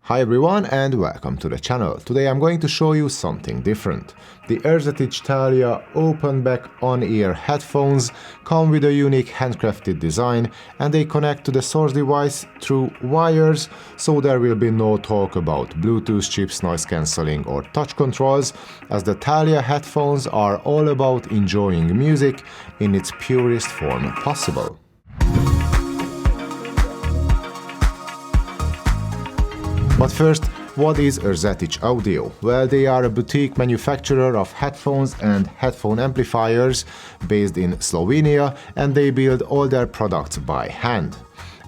Hi everyone and welcome to the channel. Today I'm going to show you something different. The Erzatich Thalia open back on-ear headphones come with a unique handcrafted design and they connect to the source device through wires, so there will be no talk about Bluetooth chips, noise cancelling or touch controls, as the Thalia headphones are all about enjoying music in its purest form possible. But first, what is Erzatich Audio? Well, they are a boutique manufacturer of headphones and headphone amplifiers based in Slovenia, and they build all their products by hand.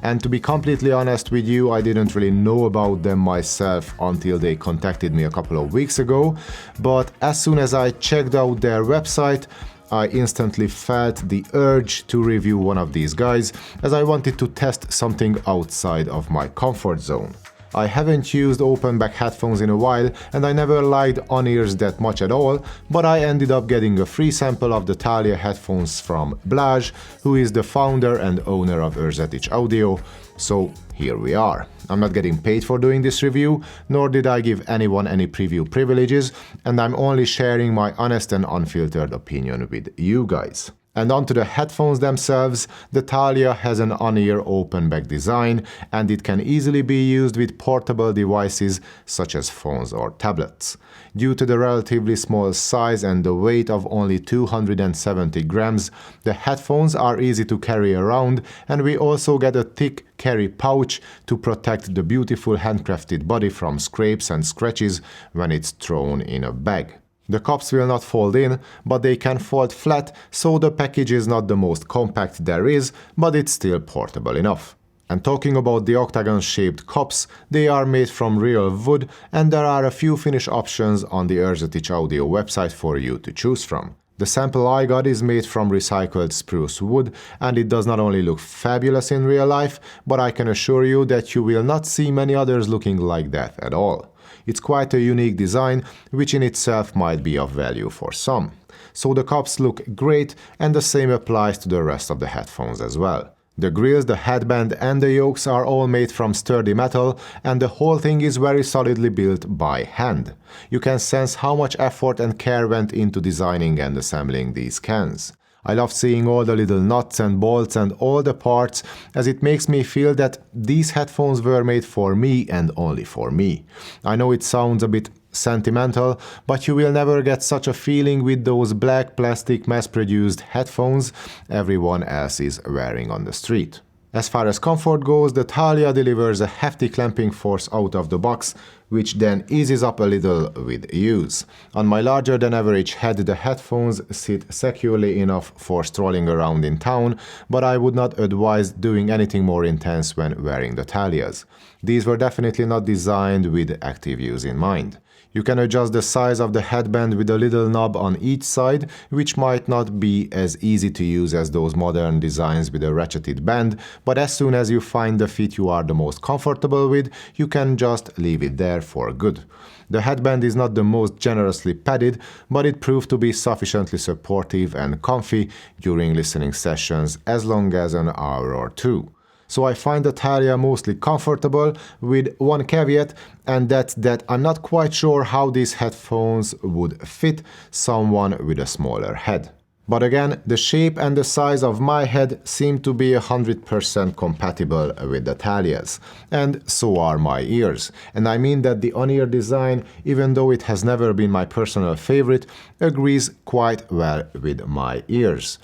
And to be completely honest with you, I didn't really know about them myself until they contacted me a couple of weeks ago, but as soon as I checked out their website, I instantly felt the urge to review one of these guys, as I wanted to test something outside of my comfort zone. I haven't used open back headphones in a while and I never liked on-ears that much at all, but I ended up getting a free sample of the Thalia headphones from Blaz, who is the founder and owner of Erzatich Audio, so here we are. I'm not getting paid for doing this review, nor did I give anyone any preview privileges, and I'm only sharing my honest and unfiltered opinion with you guys. And onto the headphones themselves, the Thalia has an on-ear open-back design and it can easily be used with portable devices such as phones or tablets. Due to the relatively small size and the weight of only 270 grams, the headphones are easy to carry around, and we also get a thick carry pouch to protect the beautiful handcrafted body from scrapes and scratches when it's thrown in a bag. The cups will not fold in, but they can fold flat, so the package is not the most compact there is, but it's still portable enough. And talking about the octagon-shaped cups, they are made from real wood, and there are a few finish options on the Erzatich Audio website for you to choose from. The sample I got is made from recycled spruce wood, and it does not only look fabulous in real life, but I can assure you that you will not see many others looking like that at all. It's quite a unique design, which in itself might be of value for some. So the cups look great, and the same applies to the rest of the headphones as well. The grills, the headband and the yokes are all made from sturdy metal, and the whole thing is very solidly built by hand. You can sense how much effort and care went into designing and assembling these cans. I love seeing all the little nuts and bolts and all the parts, as it makes me feel that these headphones were made for me and only for me. I know it sounds a bit sentimental, but you will never get such a feeling with those black plastic mass-produced headphones everyone else is wearing on the street. As far as comfort goes, the Thalia delivers a hefty clamping force out of the box, which then eases up a little with use. On my larger than average head, the headphones sit securely enough for strolling around in town, but I would not advise doing anything more intense when wearing the Thalias. These were definitely not designed with active use in mind. You can adjust the size of the headband with a little knob on each side, which might not be as easy to use as those modern designs with a ratcheted band, but as soon as you find the fit you are the most comfortable with, you can just leave it there for good. The headband is not the most generously padded, but it proved to be sufficiently supportive and comfy during listening sessions as long as an hour or two. So I find the Thalia mostly comfortable, with one caveat, and that's that I'm not quite sure how these headphones would fit someone with a smaller head. But again, the shape and the size of my head seem to be 100% compatible with the Thalias, and so are my ears. And I mean that the on-ear design, even though it has never been my personal favorite, agrees quite well with my ears.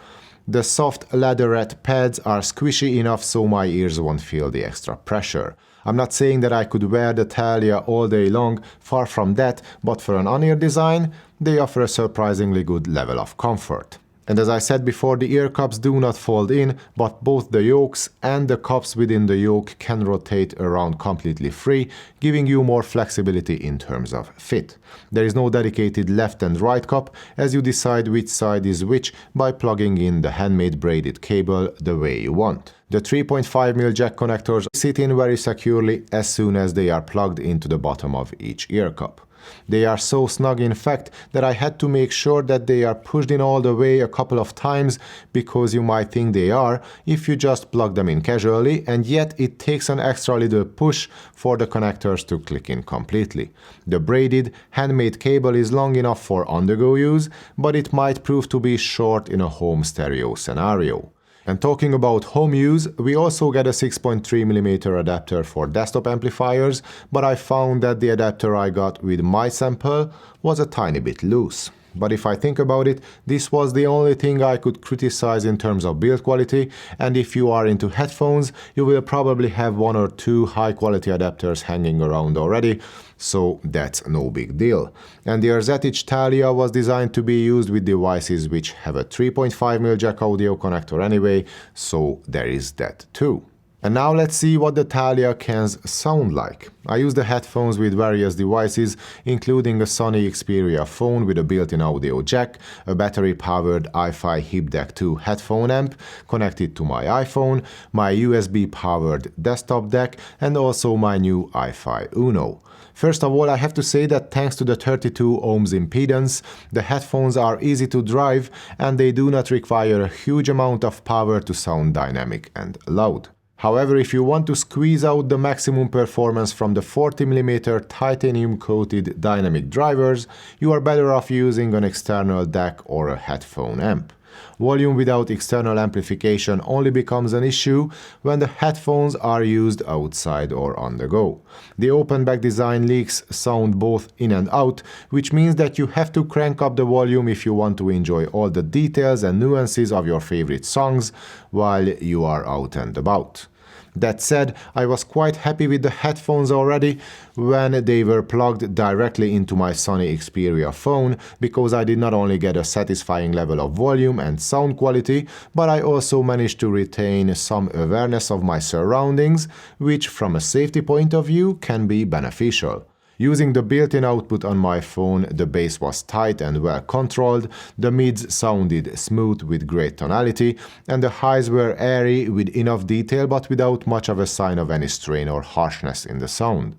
The soft leatherette pads are squishy enough so my ears won't feel the extra pressure. I'm not saying that I could wear the Thalia all day long, far from that, but for an on-ear design, they offer a surprisingly good level of comfort. And as I said before, the ear cups do not fold in, but both the yokes and the cups within the yoke can rotate around completely free, giving you more flexibility in terms of fit. There is no dedicated left and right cup, as you decide which side is which by plugging in the handmade braided cable the way you want. The 3.5mm jack connectors sit in very securely as soon as they are plugged into the bottom of each ear cup. They are so snug in fact that I had to make sure that they are pushed in all the way a couple of times, because you might think they are if you just plug them in casually, and yet it takes an extra little push for the connectors to click in completely. The braided, handmade cable is long enough for on-the-go use, but it might prove to be short in a home stereo scenario. And talking about home use, we also get a 6.3mm adapter for desktop amplifiers, but I found that the adapter I got with my sample was a tiny bit loose. But if I think about it, this was the only thing I could criticize in terms of build quality, and if you are into headphones, you will probably have one or two high-quality adapters hanging around already, so that's no big deal. And the Erzatich Thalia was designed to be used with devices which have a 3.5mm jack audio connector anyway, so there is that too. And now let's see what the Thalia cans sound like. I use the headphones with various devices, including a Sony Xperia phone with a built-in audio jack, a battery-powered iFi HipDeck 2 headphone amp connected to my iPhone, my USB-powered desktop deck, and also my new iFi Uno. First of all, I have to say that thanks to the 32 ohms impedance, the headphones are easy to drive and they do not require a huge amount of power to sound dynamic and loud. However, if you want to squeeze out the maximum performance from the 40mm titanium-coated dynamic drivers, you are better off using an external DAC or a headphone amp. Volume without external amplification only becomes an issue when the headphones are used outside or on the go. The open back design leaks sound both in and out, which means that you have to crank up the volume if you want to enjoy all the details and nuances of your favorite songs while you are out and about. That said, I was quite happy with the headphones already when they were plugged directly into my Sony Xperia phone, because I did not only get a satisfying level of volume and sound quality, but I also managed to retain some awareness of my surroundings, which from a safety point of view can be beneficial. Using the built-in output on my phone, the bass was tight and well controlled, the mids sounded smooth with great tonality, and the highs were airy with enough detail but without much of a sign of any strain or harshness in the sound.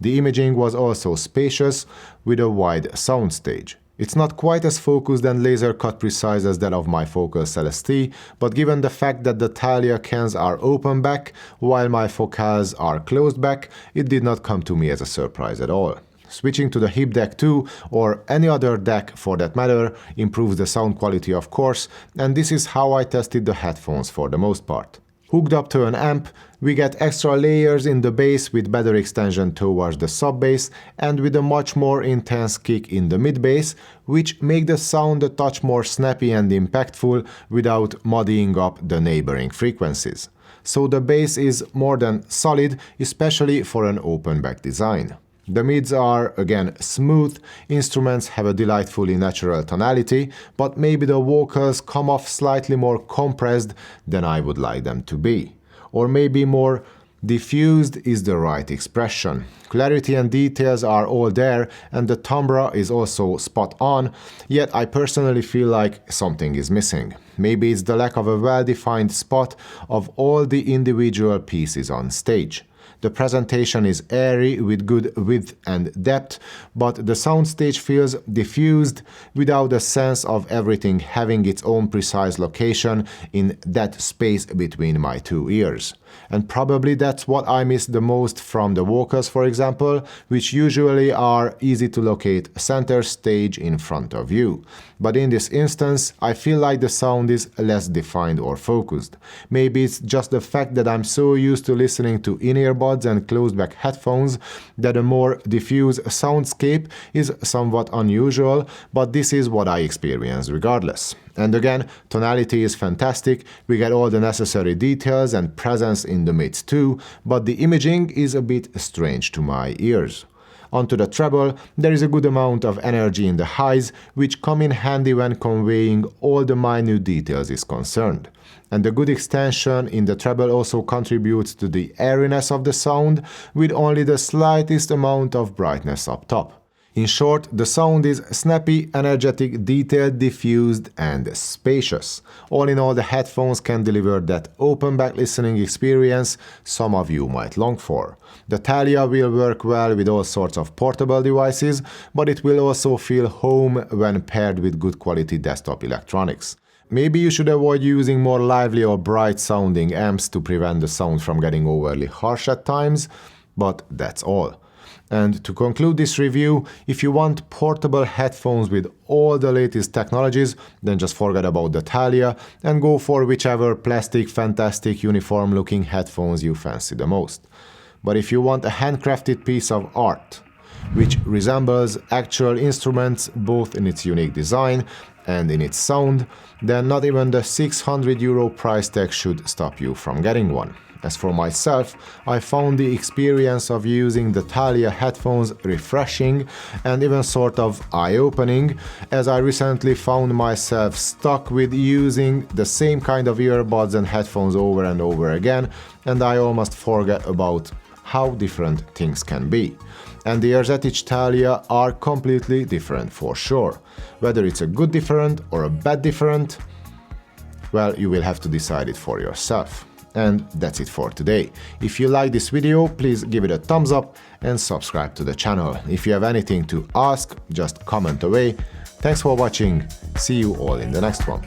The imaging was also spacious with a wide soundstage. It's not quite as focused and laser-cut precise as that of my Focal Celeste, but given the fact that the Thalia cans are open back while my Focals are closed back, it did not come to me as a surprise at all. Switching to the HipDeck 2 or any other DAC for that matter improves the sound quality, of course, and this is how I tested the headphones for the most part. Hooked up to an amp, we get extra layers in the bass with better extension towards the sub-bass and with a much more intense kick in the mid-bass, which make the sound a touch more snappy and impactful without muddying up the neighboring frequencies. So the bass is more than solid, especially for an open back design. The mids are, again, smooth, instruments have a delightfully natural tonality, but maybe the vocals come off slightly more compressed than I would like them to be. Or maybe more diffused is the right expression. Clarity and details are all there and the timbre is also spot on, yet I personally feel like something is missing. Maybe it's the lack of a well-defined spot of all the individual pieces on stage. The presentation is airy with good width and depth, but the soundstage feels diffused without a sense of everything having its own precise location in that space between my two ears. And probably that's what I miss the most from the vocals, for example, which usually are easy to locate center stage in front of you. But in this instance, I feel like the sound is less defined or focused. Maybe it's just the fact that I'm so used to listening to in-ear buds and closed-back headphones that a more diffuse soundscape is somewhat unusual, but this is what I experience regardless. And again, tonality is fantastic, we get all the necessary details and presence in the mids too, but the imaging is a bit strange to my ears. Onto the treble, there is a good amount of energy in the highs, which come in handy when conveying all the minute details is concerned. And the good extension in the treble also contributes to the airiness of the sound, with only the slightest amount of brightness up top. In short, the sound is snappy, energetic, detailed, diffused, and spacious. All in all, the headphones can deliver that open-back listening experience some of you might long for. The Thalia will work well with all sorts of portable devices, but it will also feel home when paired with good quality desktop electronics. Maybe you should avoid using more lively or bright-sounding amps to prevent the sound from getting overly harsh at times, but that's all. And to conclude this review, if you want portable headphones with all the latest technologies, then just forget about the Thalia and go for whichever plastic, fantastic, uniform-looking headphones you fancy the most. But if you want a handcrafted piece of art, which resembles actual instruments both in its unique design and in its sound, then not even the €600 price tag should stop you from getting one. As for myself, I found the experience of using the Thalia headphones refreshing and even sort of eye-opening, as I recently found myself stuck with using the same kind of earbuds and headphones over and over again, and I almost forget about how different things can be. And the Earzetich Thalia are completely different for sure. Whether it's a good different or a bad different, well, you will have to decide it for yourself. And that's it for today. If you like this video, please give it a thumbs up and subscribe to the channel. If you have anything to ask, just comment away. Thanks for watching. See you all in the next one.